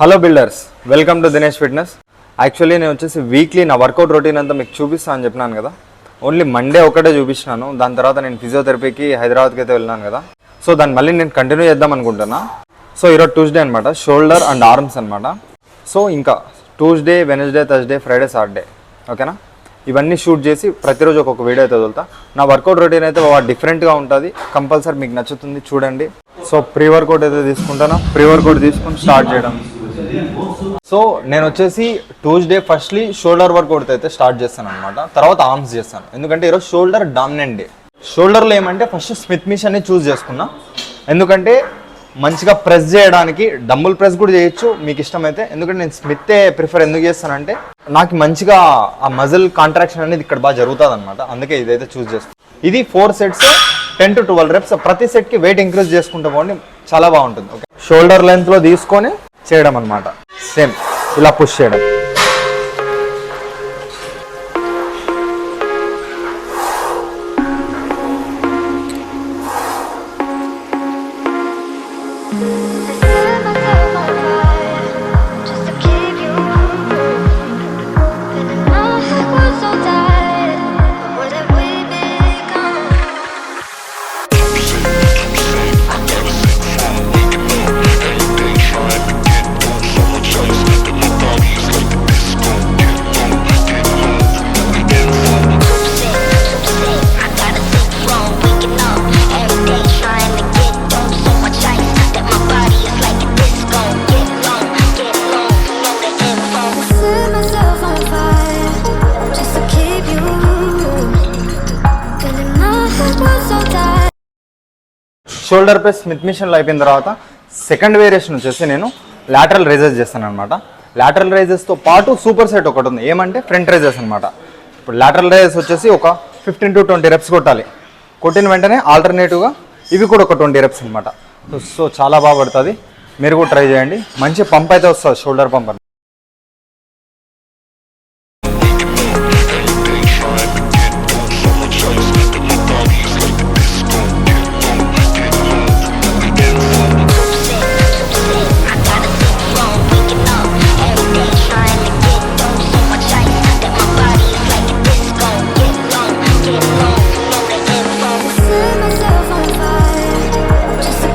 Hello builders, welcome to Dinesh fitness. Actually నేను వచ్చేసి weekly నా వర్కౌట్ రొటీన్ అంతా మీకు చూపిస్తాను అని చెప్పినాను కదా. ఓన్లీ మండే ఒకటే చూపించినాను. దాని తర్వాత నేను ఫిజియోథెరపీకి హైదరాబాద్కి అయితే వెళ్ళాను కదా. సో దాన్ని మళ్ళీ నేను కంటిన్యూ చేద్దాం అనుకుంటున్నా. సో ఈరోజు ట్యూస్డే అనమాట, షోల్డర్ అండ్ ఆర్మ్స్ అనమాట. సో ఇంకా Tuesday, Wednesday, Thursday, Friday, Saturday ఓకేనా, ఇవన్నీ షూట్ చేసి ప్రతిరోజు ఒక్కొక్క వీడియో అయితే వదులుతా. నా వర్కౌట్ రొటీన్ అయితే డిఫరెంట్గా ఉంటుంది, కంపల్సరీ మీకు నచ్చుతుంది, చూడండి. సో ప్రీ వర్కౌట్ అయితే తీసుకుంటాను. ప్రీ వర్కౌట్ తీసుకొని స్టార్ట్ చేయడం. సో నేను వచ్చేసి ట్యూస్డే ఫస్ట్లీ షోల్డర్ వర్కౌట్ అయితే స్టార్ట్ చేస్తాను అనమాట. తర్వాత ఆర్మ్స్ చేస్తాను, ఎందుకంటే ఈరోజు షోల్డర్ డామినెంట్ డే. షోల్డర్లో ఏమంటే ఫస్ట్ స్మిత్ మిషన్ని చూస్ చేసుకున్నా, ఎందుకంటే మంచిగా ప్రెస్ చేయడానికి. డంబుల్ ప్రెస్ కూడా చేయొచ్చు మీకు ఇష్టమైతే, ఎందుకంటే నేను స్మిత్తే ప్రిఫర్ ఎందుకు చేస్తానంటే నాకు మంచిగా ఆ మజిల్ కాంట్రాక్షన్ అనేది ఇక్కడ బాగా జరుగుతుంది అనమాట. అందుకే ఇదైతే చూస్ చేస్తాను. ఇది 4 సెట్స్ 10 to 12 reps. ప్రతి సెట్కి వెయిట్ ఇంక్రీజ్ చేసుకుంటూ పోండి, చాలా బాగుంటుంది. ఓకే, షోల్డర్ లెంత్లో తీసుకొని చేయడం అనమాట. సేమ్ ఇలా పుష్ చేయడం. షోల్డర్ ప్రెస్ స్మిత్ మిషన్లో అయిపోయిన తర్వాత సెకండ్ వేరియేషన్ వచ్చేసి నేను లాటరల్ రైజెస్ చేస్తాను అనమాట. లాటరల్ రైజెస్తో పాటు సూపర్ సెట్ ఒకటి ఉంది, ఏమంటే ఫ్రంట్ రైజెస్ అనమాట. ఇప్పుడు లాటరల్ రైజెస్ వచ్చేసి ఒక 15 to 20 reps కొట్టాలి. కొట్టిన వెంటనే ఆల్టర్నేటివ్గా ఇవి కూడా ఒక 20 reps అనమాట. సో చాలా బాగా పడుతుంది, మీరు కూడా ట్రై చేయండి. మంచి పంప్ అయితే వస్తుంది, షోల్డర్ పంప్.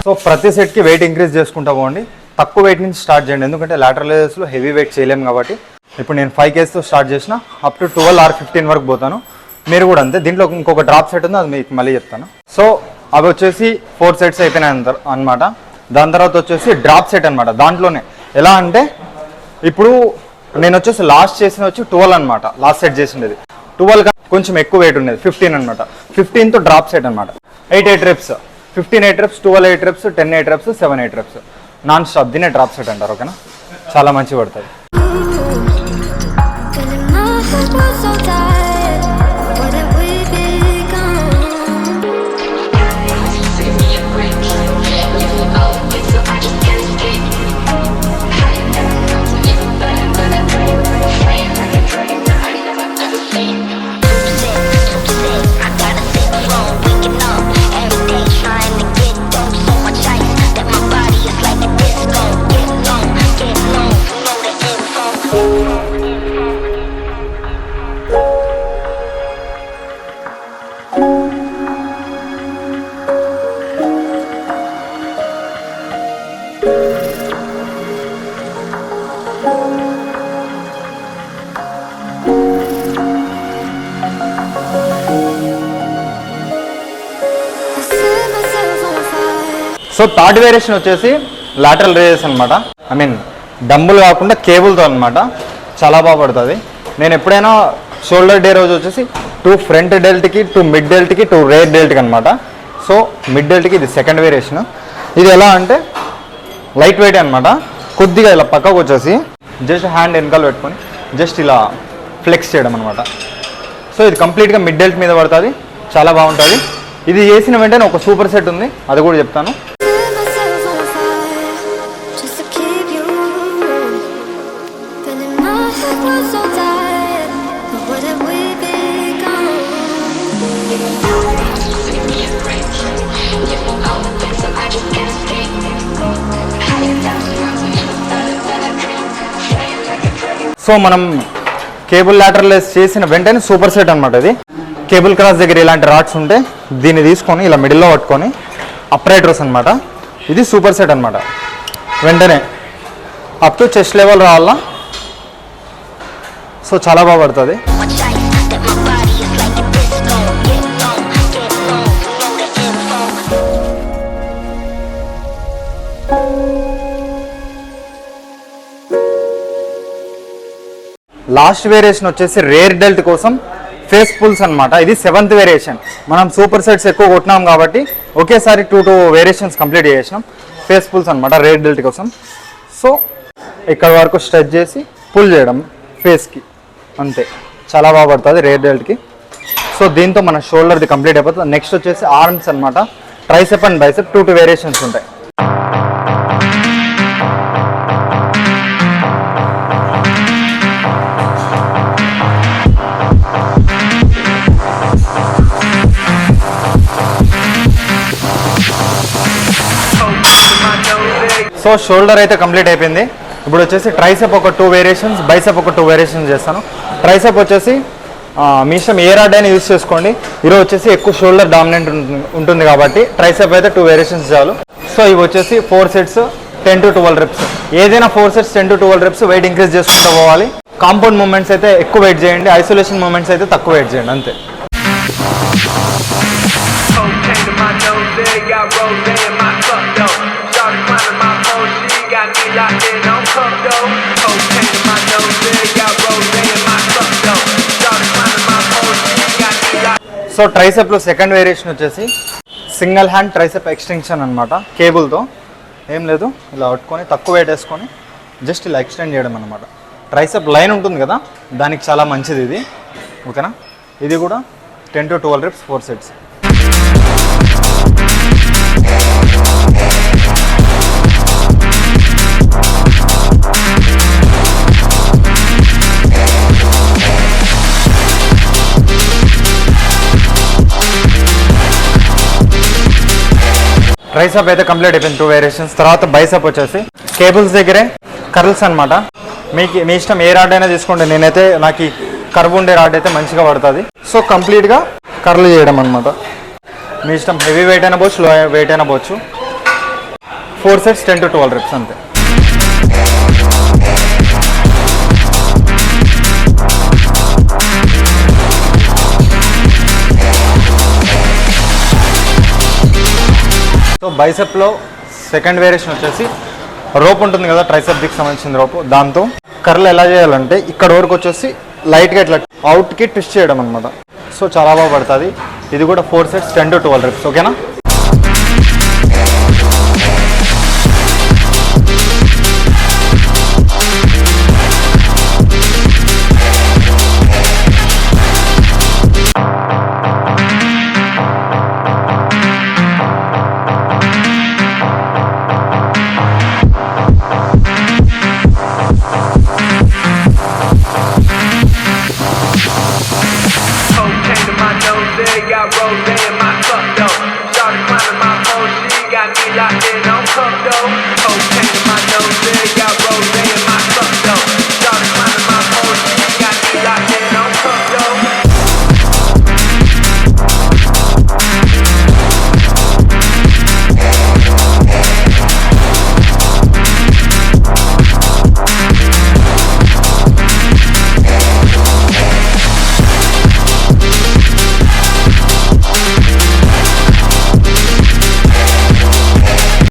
సో ప్రతి సెట్కి వెయిట్ ఇంక్రీజ్ చేసుకుంటా పోండి, తక్కువ వెయిట్ నుంచి స్టార్ట్ చేయండి, ఎందుకంటే లాటరల్ రైజెస్లో హెవీ వెయిట్ చేయలేము కాబట్టి. ఇప్పుడు నేను 5 kgsతో స్టార్ట్ చేసిన, అప్ టు 12 or 15 వరకు పోతాను. మీరు కూడా అంతే. దీంట్లో ఇంకొక డ్రాప్ సెట్ ఉంది, అది మీకు మళ్ళీ చెప్తాను. సో అవి వచ్చేసి 4 sets అయిపోయినాయి అనమాట. దాని తర్వాత వచ్చేసి డ్రాప్ సెట్ అనమాట. దాంట్లోనే ఎలా అంటే ఇప్పుడు నేను వచ్చేసి లాస్ట్ చేసిన వచ్చి 12 అనమాట. లాస్ట్ సెట్ చేసిండేది 12 కొంచెం ఎక్కువ వెయిట్ ఉండేది 15 అనమాట. 15తో డ్రాప్ సెట్ అనమాట. 8 reps, 15 8 reps, 12 8 reps, 10 8 reps, 7 8 reps non stop. దీనే డ్రాప్ సెట్ అంటారు. ఓకేనా, చాలా మంచి పడుతుంది. సో థర్డ్ వేరియేషన్ వచ్చేసి లాటరల్ రేజెస్ అనమాట. ఐ మీన్ డంబుల్ కాకుండా కేబుల్తో అనమాట. చాలా బాగా పడుతుంది. నేను ఎప్పుడైనా షోల్డర్ డే రోజు వచ్చేసి 2 ఫ్రంట్ డెల్ట్కి, 2 మిడ్ డెల్ట్కి, 2 రేర్ డెల్ట్కి అనమాట. సో మిడ్ డెల్ట్కి ఇది సెకండ్ వేరియేషన్. ఇది ఎలా అంటే లైట్ వెయిట్ అనమాట. కొద్దిగా ఇలా పక్కకు వచ్చేసి జస్ట్ హ్యాండ్ వెనకాల పెట్టుకొని జస్ట్ ఇలా ఫ్లెక్స్ చేయడం అనమాట. సో ఇది కంప్లీట్గా మిడ్ డెల్ట్ మీద పడుతుంది, చాలా బాగుంటుంది. ఇది చేసిన వెంటనే ఒక సూపర్ సెట్ ఉంది, అది కూడా చెప్తాను. Higher down, సో మనం కేబుల్ లాటరలైజ్ చేసిన వెంటనే సూపర్ సెట్ అనమాట. ఇది కేబుల్ క్రాస్ దగ్గర ఇలాంటి రాడ్స్ ఉంటే దీన్ని తీసుకొని ఇలా మిడిల్లో పట్టుకొని అప్రైటర్స్ అనమాట. ఇది సూపర్ సెట్ అనమాట. వెంటనే అప్ టు చెస్ట్ లెవెల్ రావాలా. సో చాలా బాగా పడుతుంది. లాస్ట్ వేరియేషన్ వచ్చేసి రేర్ డెల్ట్ కోసం ఫేస్ పుల్స్ అనమాట. ఇది 7th వేరియేషన్. మనం సూపర్ సెట్స్ ఎక్కువ కొట్టినాం కాబట్టి ఒకేసారి 2 వేరియేషన్స్ కంప్లీట్ చేసినాం. ఫేస్ పుల్స్ అనమాట రేర్ డెల్ట్ కోసం. సో ఇక్కడ వరకు స్ట్రెచ్ చేసి పుల్ చేయడం ఫేస్కి, అంతే. చాలా బాగా పడుతుంది రేర్ డెల్ట్కి. సో దీంతో మన షోల్డర్ది కంప్లీట్ అయిపోతుంది. నెక్స్ట్ వచ్చేసి ఆర్మ్స్ అనమాట. ట్రైసెప్ అండ్ బైసెప్ 2 వేరియేషన్స్ ఉంటాయి. సో షోల్డర్ అయితే కంప్లీట్ అయిపోయింది. ఇప్పుడు వచ్చేసి ట్రైసెప్ ఒక 2 వేరియేషన్స్, బైసెప్ ఒక 2 వేరియేషన్స్ చేస్తాను. ట్రైసెప్ వచ్చేసి మీ ఇష్టం ఏ రాడ్ అయినా యూస్ చేసుకోండి. ఈరోజు వచ్చేసి ఎక్కువ షోల్డర్ డామినెంట్ ఉంటుంది కాబట్టి ట్రైసెప్ అయితే 2 వేరియేషన్స్ చాలు. సో ఇవి వచ్చేసి 4 సెట్స్ 10 to 12 reps. ఏదైనా 4 sets 10 to 12 reps wait increase చేసుకుంటూ పోవాలి. కాంపౌండ్ మూమెంట్స్ అయితే ఎక్కువ వెయిట్ చేయండి, ఐసోలేషన్ మూమెంట్స్ అయితే తక్కువ వెయిట్ చేయండి, అంతే. సో ట్రైసెప్లో సెకండ్ వేరియేషన్ వచ్చేసి సింగిల్ హ్యాండ్ ట్రైసెప్ ఎక్స్టెన్షన్ అనమాట. కేబుల్తో ఏం లేదు, ఇలా పట్టుకొని తక్కువ వెయిట్ వేసుకొని జస్ట్ ఇలా ఎక్స్టెండ్ చేయడం అనమాట. ట్రైసెప్ లైన్ ఉంటుంది కదా, దానికి చాలా మంచిది ఇది, ఓకేనా. ఇది కూడా 10 to 12 reps 4 sets. ట్రైసెప్ అయితే కంప్లీట్ అయిపోయింది 2 వేరియేషన్స్. తర్వాత బైసెప్ వచ్చేసి కేబుల్స్ దగ్గరే కర్ల్స్ అనమాట. మీ ఇష్టం ఏ రాడ్ అయినా తీసుకోండి. నేనైతే నాకు ఈ కర్వ్ ఉండే రాడ్ అయితే మంచిగా పడుతుంది. సో కంప్లీట్గా కర్ల్ చేయడం అనమాట. మీ ఇష్టం, హెవీ వెయిట్ అయినా పోవచ్చు, లో వెయిట్ అయినా పోవచ్చు. 4 sets 10 to 12 reps అంతే. సో బైసెప్లో సెకండ్ వేరియేషన్ వచ్చేసి రోప్ ఉంటుంది కదా, ట్రైసెప్కి సంబంధించిన రోప్. దాంతో కర్ల్ ఎలా చేయాలంటే ఇక్కడ వరకు వచ్చేసి లైట్గా ఇట్లా అవుట్కి ట్విస్ట్ చేయడం అనమాట. సో చాలా బాగా పడుతుంది. ఇది కూడా 4 sets 10 to 12 reps, ఓకేనా.